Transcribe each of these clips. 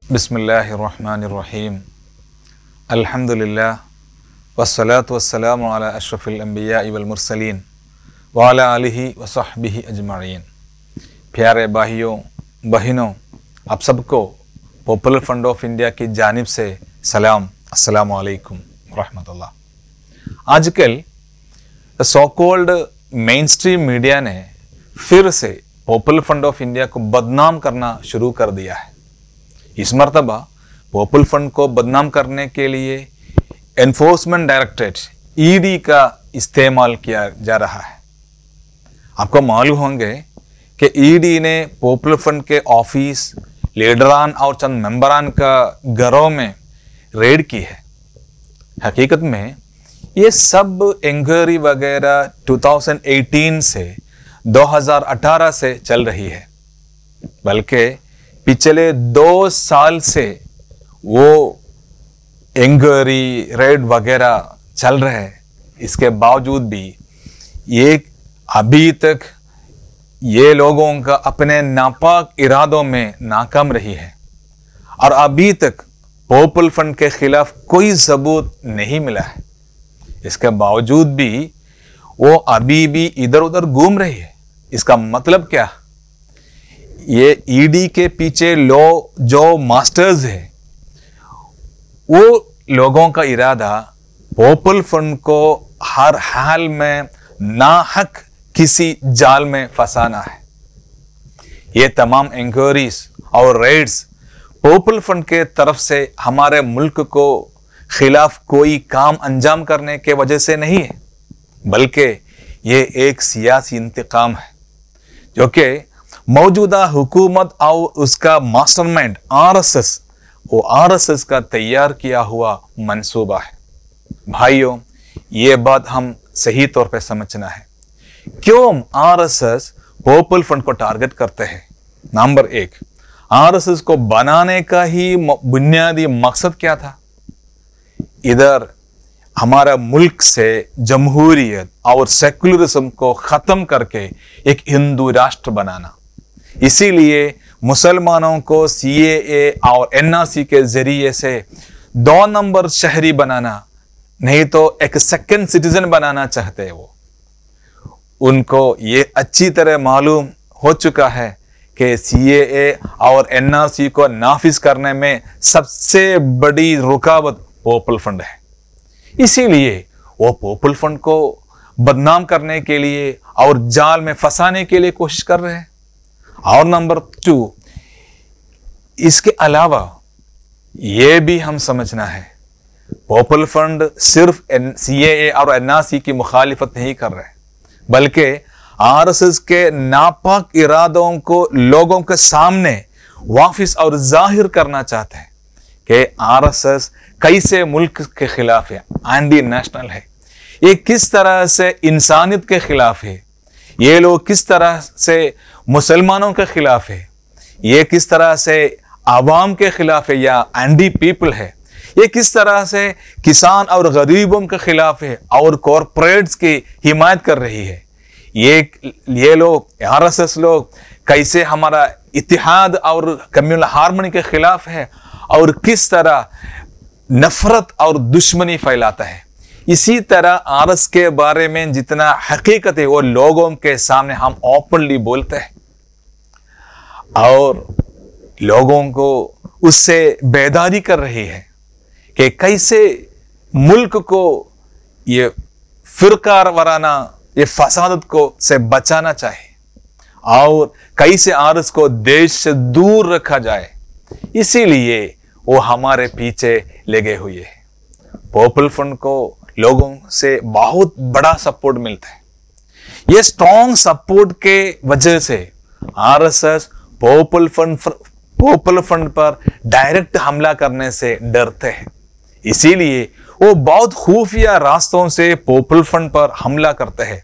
बिस्मिल्लाहिर्रहमानिर्रहीम अल्हम्दुलिल्लाह वस्सलातु वस्सलामु अला अशरफिल अंबिया वल मुरसलीन व अला आलिहि व सहबिहि अजमईन। प्यारे भाइयों बहनों, आप सबको पॉपुलर फ्रंट ऑफ इंडिया की जानिब से सलाम, अस्सलामु अलैकुम रहमतुल्लाह। आजकल so called main stream media ने फिर से पॉपुलर फ्रंट ऑफ इंडिया को बदनाम करना शुरू कर दिया है। इस मरतबा पॉपुलर फ्रंट को बदनाम करने के लिए एनफोर्समेंट डायरेक्टरेट ईडी का इस्तेमाल किया जा रहा है। आपको मालूम होंगे कि ईडी ने पॉपुलर फ्रंट के ऑफिस, लीडरान और चंद मेंबरान का घरों में रेड की है। हकीकत में ये सब इंक्वायरी वगैरह 2018 से 2018 से चल रही है, बल्कि पिछले 2 साल से वो इंक्वायरी रेड वगैरह चल रहे हैं। इसके बावजूद भी ये अभी तक ये लोगों का अपने नापाक इरादों में नाकाम रही है और अभी तक पॉपुलर फ्रंट के खिलाफ कोई सबूत नहीं मिला है। इसके बावजूद भी वो अभी भी इधर उधर घूम रही है। इसका मतलब क्या? ये ईडी के पीछे जो मास्टर्स है, वो लोगों का इरादा पॉपुलर फ्रंट को हर हाल में नाहक किसी जाल में फंसाना है। ये तमाम इंक्वायरीज और रेड्स पॉपुलर फ्रंट के तरफ से हमारे मुल्क को खिलाफ कोई काम अंजाम करने के वजह से नहीं है, बल्कि ये एक सियासी इंतकाम है जो कि मौजूदा हुकूमत और उसका मास्टरमाइंड आरएसएस का तैयार किया हुआ मंसूबा है। भाइयों, ये बात हम सही तौर पे समझना है। क्यों आरएसएस पॉपुलर फ्रंट को टारगेट करते हैं? नंबर 1, आरएसएस को बनाने का ही बुनियादी मकसद क्या था? इधर हमारा मुल्क से जमहूरियत और सेकुलरिज्म को खत्म करके एक हिंदू राष्ट्र बनाना। इसीलिए मुसलमानों को सीएए और एनआरसी के जरिए से 2 नंबर शहरी बनाना, नहीं तो एक सेकंड सिटीजन बनाना चाहते हैं वो। उनको ये अच्छी तरह मालूम हो चुका है कि सीएए और एनआरसी को नाफिज करने में सबसे बड़ी रुकावट पॉपुलर फ्रंट है। इसीलिए वो पॉपुलर फ्रंट को बदनाम करने के लिए और जाल में फंसाने के लिए कोशिश कर रहे हैं। और नंबर 2, इसके अलावा यह भी हम समझना है, पॉपुलर फ्रंट सिर्फ सीएए और एनआरसी की मुखालिफत नहीं कर रहे, बल्कि आरएसएस के नापाक इरादों को लोगों के सामने वाफिस और जाहिर करना चाहते हैं कि आरएसएस कैसे मुल्क के खिलाफ है, एंटी नेशनल है, ये किस तरह से इंसानियत के खिलाफ है, ये लोग किस तरह से मुसलमानों के खिलाफ है, ये किस तरह से आवाम के खिलाफ है या एंटी पीपल है, ये किस तरह से किसान और गरीबों के खिलाफ है और कॉरपोरेट्स की हिमायत कर रही है। ये लोग आरएसएस लोग कैसे हमारा इत्तेहाद और कम्युनल हार्मनी के खिलाफ है और किस तरह नफरत और दुश्मनी फैलाता है। इसी तरह आरएस के बारे में जितना हकीकत है वो लोगों के सामने हम ओपनली बोलते हैं और लोगों को उससे बेदारी कर रही है कि कैसे मुल्क को ये फिरका वराना, ये फसादत को से बचाना चाहिए और कैसे आरएस को देश से दूर रखा जाए। इसीलिए वो हमारे पीछे लगे हुए हैं। पॉपुलर फ्रंट को लोगों से बहुत बड़ा सपोर्ट मिलता है। ये स्ट्रॉन्ग सपोर्ट के वजह से आरएसएस पॉपुलर फ्रंट पर डायरेक्ट हमला करने से डरते हैं। इसीलिए वो बहुत खुफिया रास्तों से पॉपुलर फ्रंट पर हमला करते हैं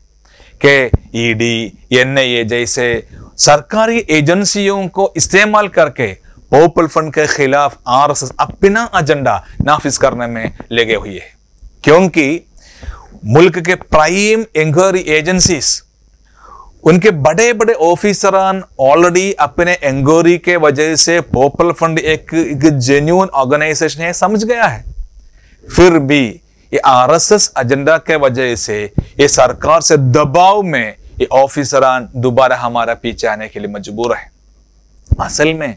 कि ईडी, एनआईए जैसे सरकारी एजेंसियों को इस्तेमाल करके पॉपुलर फ्रंट के खिलाफ आरएसएस अपना एजेंडा नाफिज करने में लगे हुए हैं। क्योंकि मुल्क के प्राइम इंक्वायरी एजेंसीज उनके बड़े बड़े ऑफिसरान ऑलरेडी अपने एंगोरी के वजह से पॉपुलर फ्रंट एक जेन्युइन ऑर्गेनाइजेशन है समझ गया है। फिर भी ये आरएसएस एजेंडा के वजह से ये सरकार से दबाव में ये ऑफिसरान दोबारा हमारा पीछे आने के लिए मजबूर है। असल में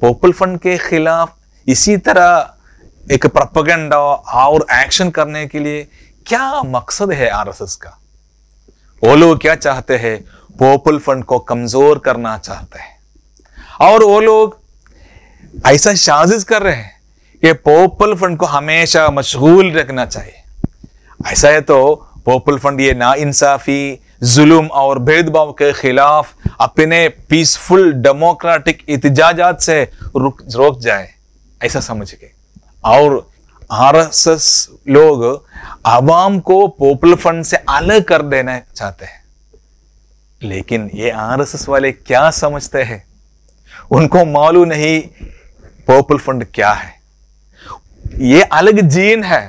पॉपुलर फ्रंट के खिलाफ इसी तरह एक प्रोपेगेंडा और एक्शन करने के लिए क्या मकसद है आरएसएस का? वो लोग क्या चाहते हैं? पॉपुलर फ्रंट को कमजोर करना चाहते हैं और वो लोग ऐसा साजिश कर रहे हैं कि पॉपुलर फ्रंट को हमेशा मशगूल रखना चाहिए। ऐसा है तो पॉपुलर फ्रंट ये नाइंसाफी, जुल्म और भेदभाव के खिलाफ अपने पीसफुल डेमोक्रेटिक इत्तेजाजात से रोक जाए, ऐसा समझ के। और आरएसएस लोग आवाम को पॉपुलर फ्रंट से अलग कर देना चाहते हैं। लेकिन ये आरएसएस वाले क्या समझते हैं? उनको मालूम नहीं पॉपुलर फ्रंट क्या है। ये अलग जीन है।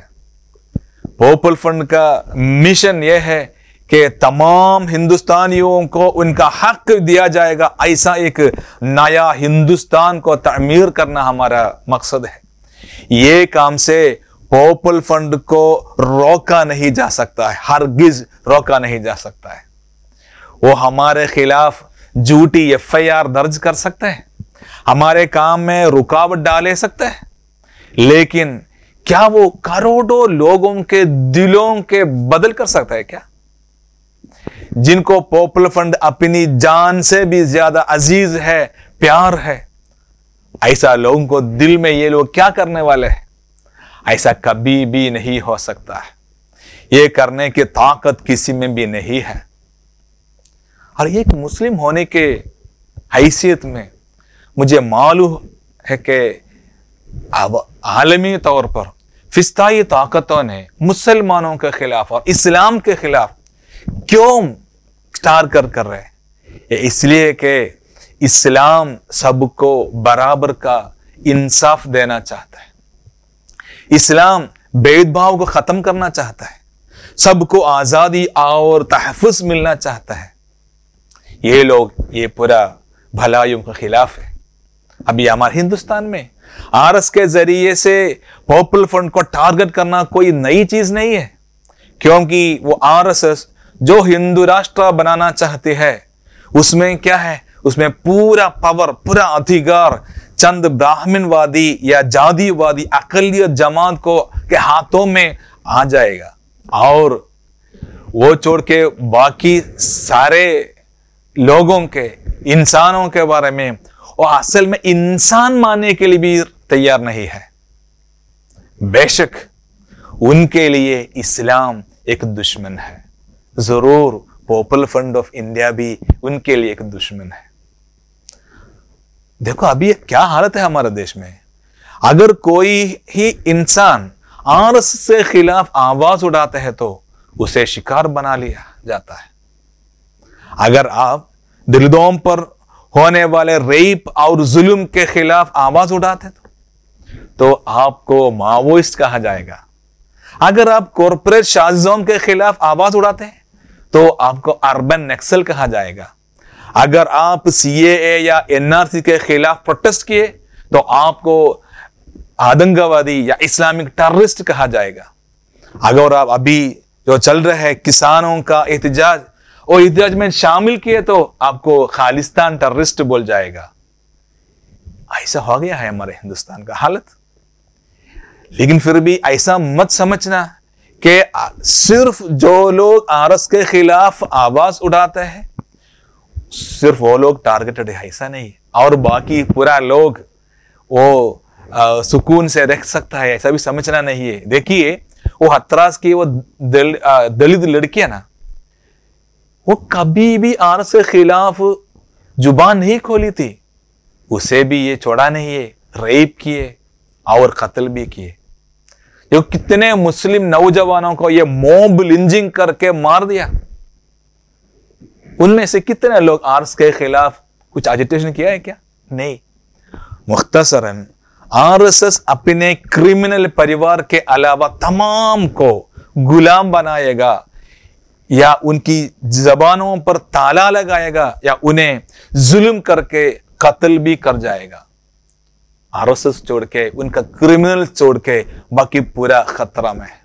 पॉपुलर फ्रंट का मिशन यह है कि तमाम हिंदुस्तानियों को उनका हक दिया जाएगा, ऐसा एक नया हिंदुस्तान को तामीर करना हमारा मकसद है। ये काम से पॉपुलर फ्रंट को रोका नहीं जा सकता है, हरगिज रोका नहीं जा सकता है। वो हमारे खिलाफ झूठी एफआईआर दर्ज कर सकते हैं, हमारे काम में रुकावट डाले सकते हैं, लेकिन क्या वो करोड़ों लोगों के दिलों के बदल कर सकता है क्या? जिनको पॉपुलर फ्रंट अपनी जान से भी ज्यादा अजीज है, प्यार है, ऐसा लोगों को दिल में ये लोग क्या करने वाले हैं? ऐसा कभी भी नहीं हो सकता है। ये करने की ताकत किसी में भी नहीं है। और एक मुस्लिम होने के हैसियत में मुझे मालूम है कि आलमी तौर पर फिस्ताई ताकतों ने मुसलमानों के खिलाफ और इस्लाम के खिलाफ क्यों स्टार कर रहे हैं? ये इसलिए कि इस्लाम सबको बराबर का इंसाफ देना चाहता है। इस्लाम भेदभाव को खत्म करना चाहता है, सबको आजादी और तहफ़्फ़ुज़ मिलना चाहता है। ये लोग ये पूरा भलाइयों के खिलाफ है। अभी हमारे हिंदुस्तान में आरएस के जरिए से पॉपुलर फ्रंट को टारगेट करना कोई नई चीज नहीं है, क्योंकि वो आरएसएस जो हिंदू राष्ट्र बनाना चाहती है उसमें क्या है? उसमें पूरा पावर, पूरा अधिकार चंद ब्राह्मणवादी या जातिवादी अकलियत जमात को के हाथों में आ जाएगा और वो छोड़ के बाकी सारे लोगों के, इंसानों के बारे में वो असल में इंसान मानने के लिए भी तैयार नहीं है। बेशक उनके लिए इस्लाम एक दुश्मन है, जरूर पॉपुलर फ्रंट ऑफ इंडिया भी उनके लिए एक दुश्मन है। देखो अभी क्या हालत है हमारे देश में। अगर कोई ही इंसान आरएसएस से खिलाफ आवाज उठाते हैं तो उसे शिकार बना लिया जाता है। अगर आप दिल्लीदोम पर होने वाले रेप और जुल्म के खिलाफ आवाज उठाते तो आपको माओइस्ट कहा जाएगा। अगर आप कॉरपोरेट साजिशों के खिलाफ आवाज उठाते हैं तो आपको अर्बन नक्सल कहा जाएगा। अगर आप सीएए या एनआरसी के खिलाफ प्रोटेस्ट किए तो आपको आतंकवादी या इस्लामिक टेररिस्ट कहा जाएगा। अगर आप अभी जो चल रहा है किसानों का एहतजाज और एहतजाज में शामिल किए तो आपको खालिस्तान टेररिस्ट बोल जाएगा। ऐसा हो गया है हमारे हिंदुस्तान का हालत। लेकिन फिर भी ऐसा मत समझना कि सिर्फ जो लोग आरएस के खिलाफ आवाज उठाते हैं सिर्फ वो लोग टारगेटेड है, ऐसा नहीं। और बाकी पूरा लोग वो सुकून से रह सकता है, ऐसा भी समझना नहीं है। देखिए वो हथरास की वो दलित लड़कियां ना, वो कभी भी आरएस के खिलाफ जुबान नहीं खोली थी, उसे भी ये छोड़ा नहीं है, रेप किए और कत्ल भी किए। जो कितने मुस्लिम नौजवानों को ये मॉब लिंचिंग करके मार दिया, उनमें से कितने लोग आरएस के खिलाफ कुछ एजिटेशन किया है क्या? नहीं। मुख्तसरन आरएसएस अपने क्रिमिनल परिवार के अलावा तमाम को गुलाम बनाएगा, या उनकी जबानों पर ताला लगाएगा या उन्हें जुल्म करके कत्ल भी कर जाएगा। आरएसएस छोड़ के, उनका क्रिमिनल छोड़ के बाकी पूरा खतरा में है।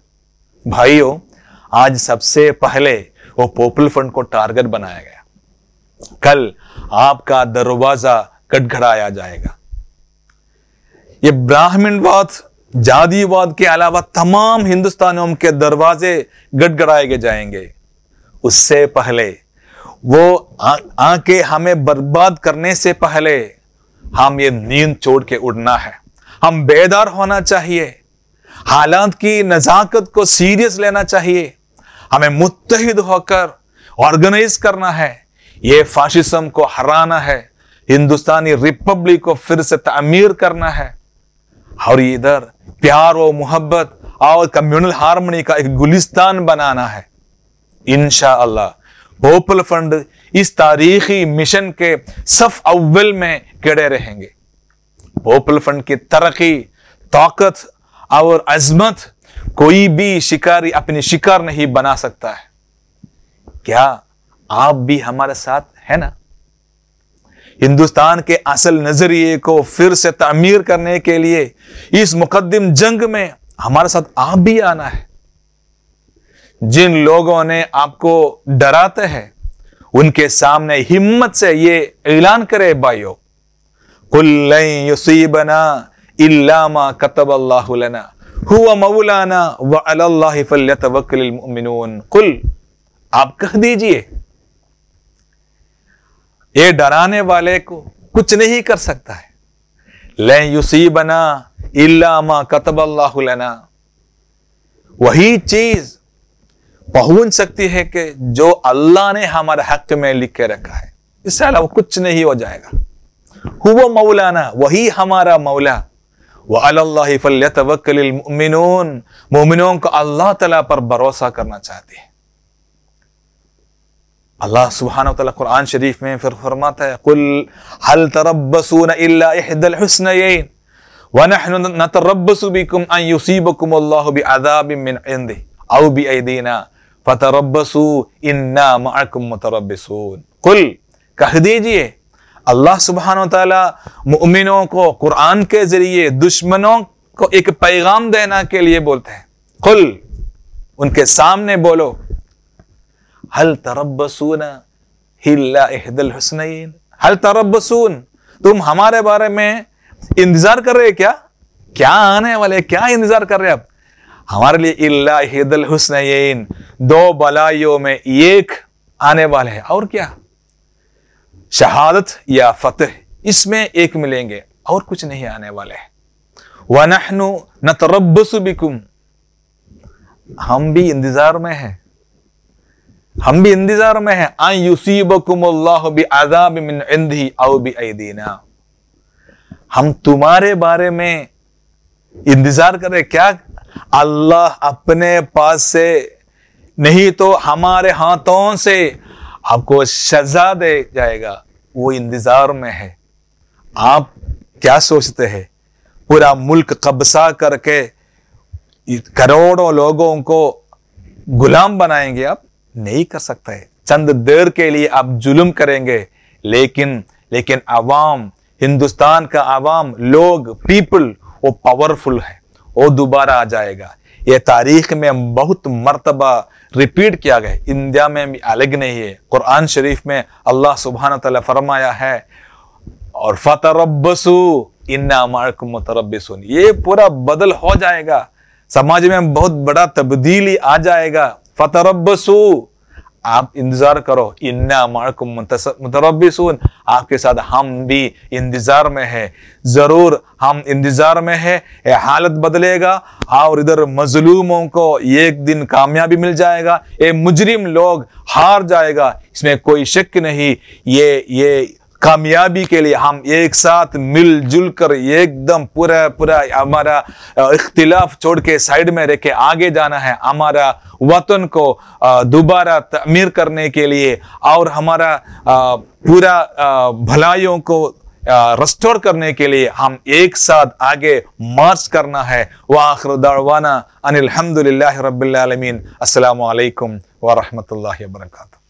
भाइयों, आज सबसे पहले वो पॉपुलर फ्रंट को टारगेट बनाया गया, कल आपका दरवाजा गड़गड़ाया जाएगा। ये ब्राह्मणवाद, जातिवाद के अलावा तमाम हिंदुस्तानियों के दरवाजे गड़गड़ाए जाएंगे। उससे पहले वो आके हमें बर्बाद करने से पहले हम ये नींद छोड़ के उड़ना है। हम बेदार होना चाहिए, हालात की नजाकत को सीरियस लेना चाहिए। हमें मुत्तहिद होकर ऑर्गेनाइज करना है, ये फाशिज्म को हराना है, हिंदुस्तानी रिपब्लिक को फिर से तामीर करना है और इधर प्यार और मोहब्बत और कम्युनल हार्मनी का एक गुलिस्तान बनाना है। इंशाअल्लाह पॉपुलर फ्रंट इस तारीखी मिशन के सफ अव्वल में खड़े रहेंगे। पॉपुलर फ्रंट की तरक्की, ताकत और अजमत कोई भी शिकारी अपनी शिकार नहीं बना सकता है। क्या आप भी हमारे साथ है ना? हिंदुस्तान के असल नजरिए को फिर से तामीर करने के लिए इस मुकद्दम जंग में हमारे साथ आप भी आना है। जिन लोगों ने आपको डराते हैं उनके सामने हिम्मत से ये ऐलान करे, भाइयों, कुल लन युसीबना इल्ला मा कतबल्लाहु लना हुवा मौलाना व अलल्लाहि फल्यतवक्कलिल मुमिनून। कुल, आप कह दीजिए, ये डराने वाले को कुछ नहीं कर सकता है। लन युसीबना इल्ला मा कतबल्लाहु लना, वही चीज पहुंच सकती है कि जो अल्लाह ने हमारे हक में लिख के रखा है, इससे अलावा कुछ नहीं हो जाएगा। हुवा मौलाना, वही हमारा मौला, व अलल्लाहि फल्यतवक्कलिल मुमिनून, मोमिनों को अल्लाह तआला पर भरोसा करना चाहते हैं। अल्लाह सुब्हानहू व तआला कुरान शरीफ में फिर फरमाता है, कुल हल तरब्बसूना इल्ला इहदल हुस्नयैन व नहनु नतरब्बसु बिकुम अन युसीबकुम अल्लाहु बिअज़ाबिन मिन इंदिही औ बिअयदीना फतरब्बसू इन्ना मअकुम मुतरब्बिसून। कुल, कह दीजिए, अल्लाह सुब्हानहू व तआला मुमिनों को कुरान के जरिए दुश्मनों को एक पैगाम देना के लिए बोलते हैं। कुल, उनके सामने बोलो, हल तरब्बसूना इल्ला इहदल हुस्नयैन, हल तरब्बसून, तुम हमारे बारे में इंतजार कर रहे क्या? क्या आने वाले, क्या इंतजार कर रहे आप हमारे लिए? इल्ला इहदल हुस्नयैन, दो भलाइयों में एक आने वाले हैं, और क्या? शहादत या फतह, इसमें एक मिलेंगे और कुछ नहीं आने वाले हैं। व नहनु नतरब्बसु बिकुम, हम भी इंतजार में हैं, हम भी इंतजार में हैं। अन युसीबकुमुल्लाहु बिअज़ाबिन मिन इंदिही औ बिअयदीना, हम तुम्हारे बारे में इंतजार कर रहे क्या? अल्लाह अपने पास से नहीं तो हमारे हाथों से आपको सजा दे जाएगा, वो इंतजार में है। आप क्या सोचते हैं पूरा मुल्क कब्जा करके करोड़ों लोगों को गुलाम बनाएंगे? आप नहीं कर सकते। चंद देर के लिए आप जुल्म करेंगे, लेकिन अवाम, हिंदुस्तान का अवाम, लोग, पीपल, वो पावरफुल है, वो दोबारा आ जाएगा। ये तारीख में बहुत मर्तबा रिपीट किया गया, इंडिया में भी अलग नहीं है। कुरान शरीफ में अल्लाह सुब्हानहू व तआला फरमाया है, और फतरब्बसू इन्ना मअकुम मुतरब्बिसून, ये पूरा बदल हो जाएगा, समाज में बहुत बड़ा तब्दीली आ जाएगा। फतरब्बसू, आप इंतजार करो, इन्ना मअकुम मुतरब्बिसून, आपके साथ हम भी इंतजार में है, जरूर हम इंतजार में है। ये हालत बदलेगा और इधर मजलूमों को एक दिन कामयाबी मिल जाएगा, ये मुजरिम लोग हार जाएगा, इसमें कोई शक नहीं। ये कामयाबी के लिए हम एक साथ मिलजुल कर एकदम पूरा हमारा इख्तिलाफ छोड़ के साइड में रख के आगे जाना है, हमारा वतन को दोबारा तमीर करने के लिए और हमारा पूरा भलाइयों को रेस्टोर करने के लिए हम एक साथ आगे मार्च करना है। व आखिर दावाना अनिल हम्दुलिल्लाहि रब्बिल आलमीन। अस्सलामु अलैकुम व रहमतुल्लाहि व बरकातुहू।